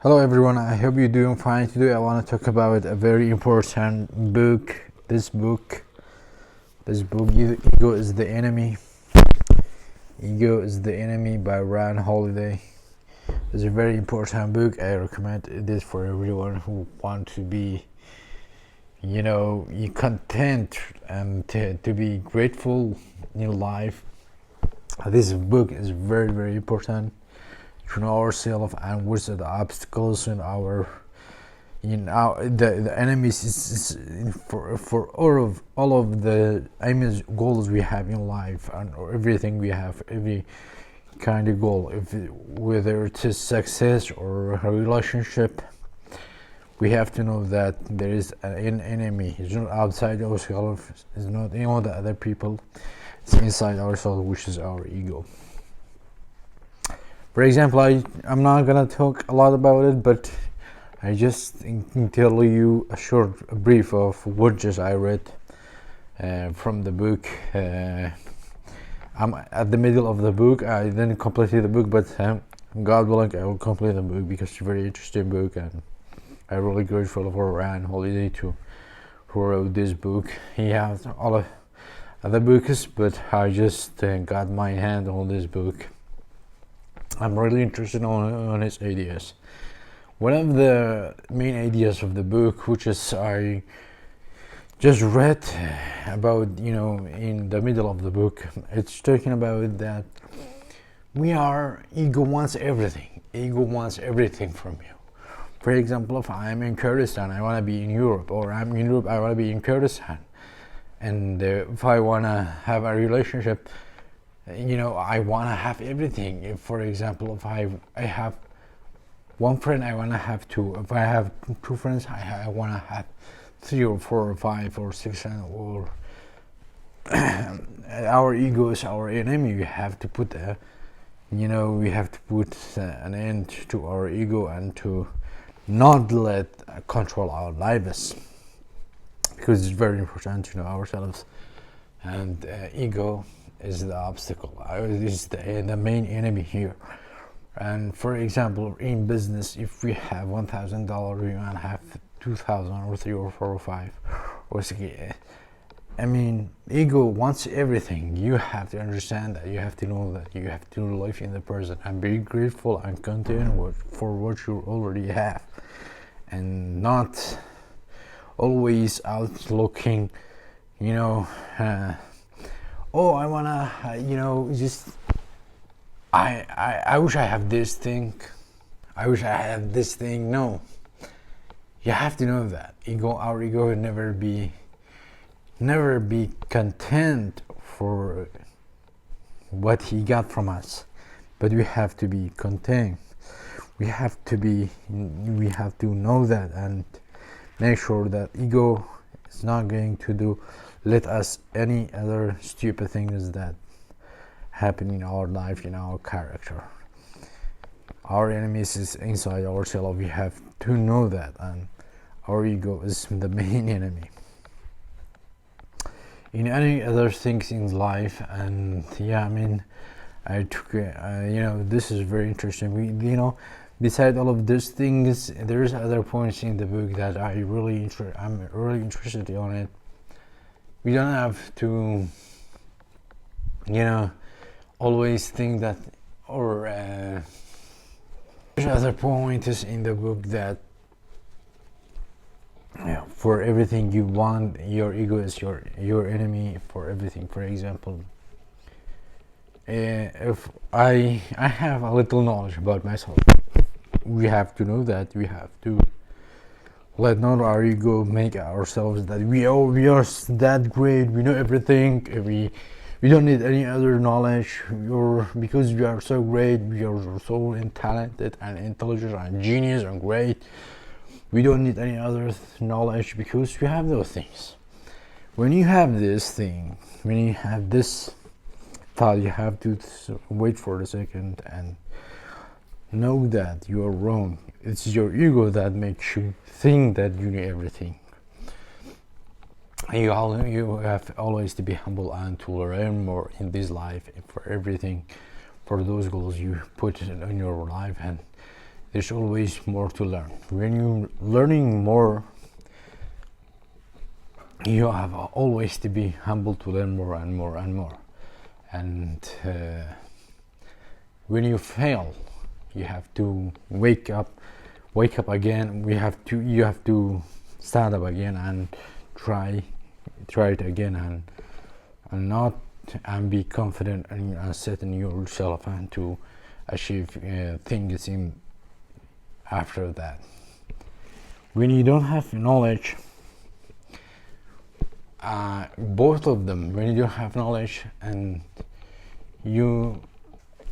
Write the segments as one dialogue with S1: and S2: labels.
S1: Hello everyone, I hope you're doing fine. Today I want to talk about a very important book. This book, Ego is the Enemy. Ego is the Enemy by Ryan Holiday. It's a very important book. I recommend this for everyone who want to be, content and to be grateful in life. This book is very, very important to know ourselves and what's the obstacles in our the enemies is for all of the aims goals we have in life and everything we have, every kind of goal, whether it is success or a relationship. We have to know that there is an enemy. It's not outside ourselves, it's not the other people, it's inside ourselves, which is our ego. For example, I'm not gonna talk a lot about it, but I just can tell you a brief of what just I read from the book. I'm at the middle of the book. I didn't complete the book, but God willing, I will complete the book because it's a very interesting book, and I'm really grateful for Ryan Holiday who wrote this book. He has all of other books, but I just got my hand on this book. I'm really interested on his ideas. One of the main ideas of the book, which is I just read about, in the middle of the book, it's talking about that ego wants everything. Ego wants everything from you. For example, if I'm in Kurdistan, I want to be in Europe, or I'm in Europe, I want to be in Kurdistan. And if I want to have a relationship, I want to have everything. If, for example, if I have one friend, I want to have two. If I have two friends, I want to have 3 or 4 or 5 or 6, or our ego is our enemy. We have to put an end to our ego and to not let control our lives, because it's very important to know ourselves. And ego is the obstacle. Is the main enemy here. And for example, in business, if we have $1,000, we want to have 2,000 or 3 or 4 or 5 or 6. Ego wants everything. You have to understand that. You have to know that. You have to live in the present and be grateful and content for what you already have, and not always out looking, I wanna, just I wish I have this thing. I wish I had this thing. No, you have to know that our ego will never be content for what he got from us, but we have to be content. We have to know that and make sure that ego is not going to let us any other stupid things that happen in our life, in our character. Our enemies is inside ourselves. We have to know that, and our ego is the main enemy. In any other things in life, and I took this is very interesting. Beside all of these things, there's other points in the book that I'm really interested on it. We don't have to always think that, or there's other points in the book that for everything you want, your ego is your enemy for everything. For example, if I have a little knowledge about myself, we have to know that we have to let not our ego make ourselves that we are that great, we know everything, we don't need any other knowledge, because we are so great, we are so talented and intelligent and genius and great. We don't need any other knowledge because we have those things. When you have this thing, when you have this thought, you have to wait for a second and know that you are wrong. It's your ego that makes you think that you know everything. You have always to be humble and to learn more in this life for everything, for those goals you put in your life, and there's always more to learn. When you're learning more, you have always to be humble to learn more and more and more. And when you fail, you have to wake up again. You have to stand up again and try it again, and be confident and set in yourself and to achieve things in after that. When you don't have knowledge, both of them, when you don't have knowledge, and you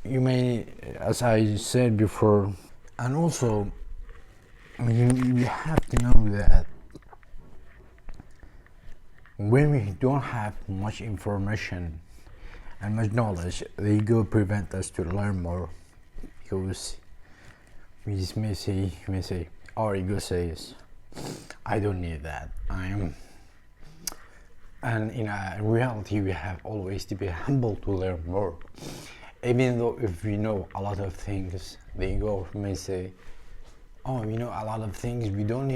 S1: may, as I said before, and also you have to know that when we don't have much information and much knowledge, the ego prevent us to learn more, because we may say our ego says, I don't need that, and in reality we have always to be humble to learn more. Even though if we know a lot of things, the ego may say, oh, we know a lot of things, we don't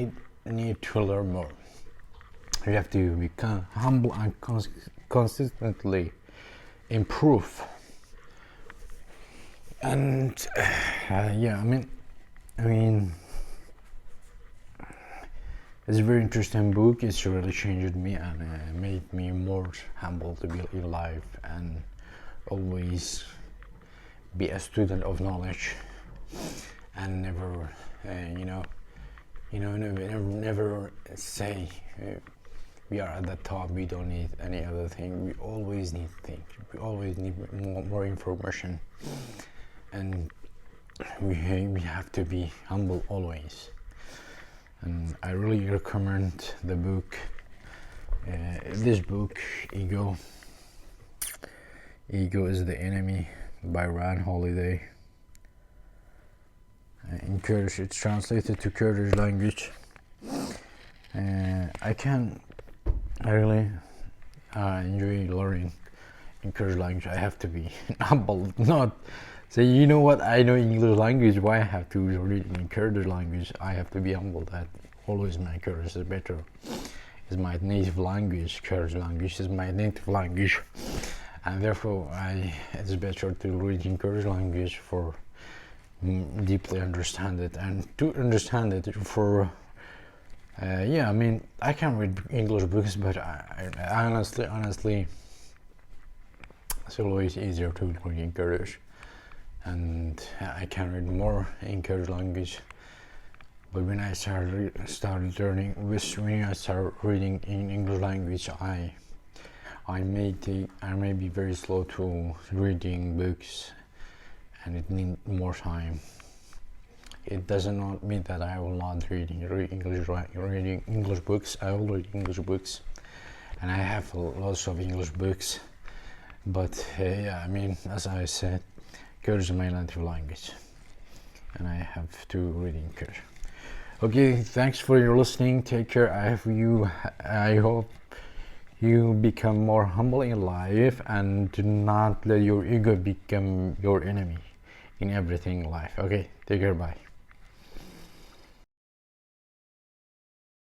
S1: need to learn more. We have to become humble and consistently improve. And yeah, I mean, it's a very interesting book. It's really changed me and made me more humble to be in life and always be a student of knowledge, and never, never say we are at the top. We don't need any other thing. We always need things. We always need more information, and we have to be humble always. And I really recommend the book. This book, Ego is the Enemy by Ryan Holiday. It's translated to Kurdish language. I really enjoy learning in Kurdish language. I have to be humble, not say, you know what, I know English language, why I have to read in Kurdish language. I have to be humble that always my Kurdish is better. It's my native language. Kurdish language is my native language, and therefore it's better to read in Kurdish language for deeply understand it, and to understand it for I can read English books, but I honestly it's always easier to read in Kurdish, and I can read more in Kurdish language. But when I started learning, when I started reading in English language, I may be very slow to reading books, and it needs more time. It does not mean that I will not reading English books. I will read English books, and I have lots of English books. But as I said, Kurdish is my native language, and I have to read in Kurdish. Okay, thanks for your listening. Take care. I hope you become more humble in life, and do not let your ego become your enemy in everything in life. Okay, take care. Bye.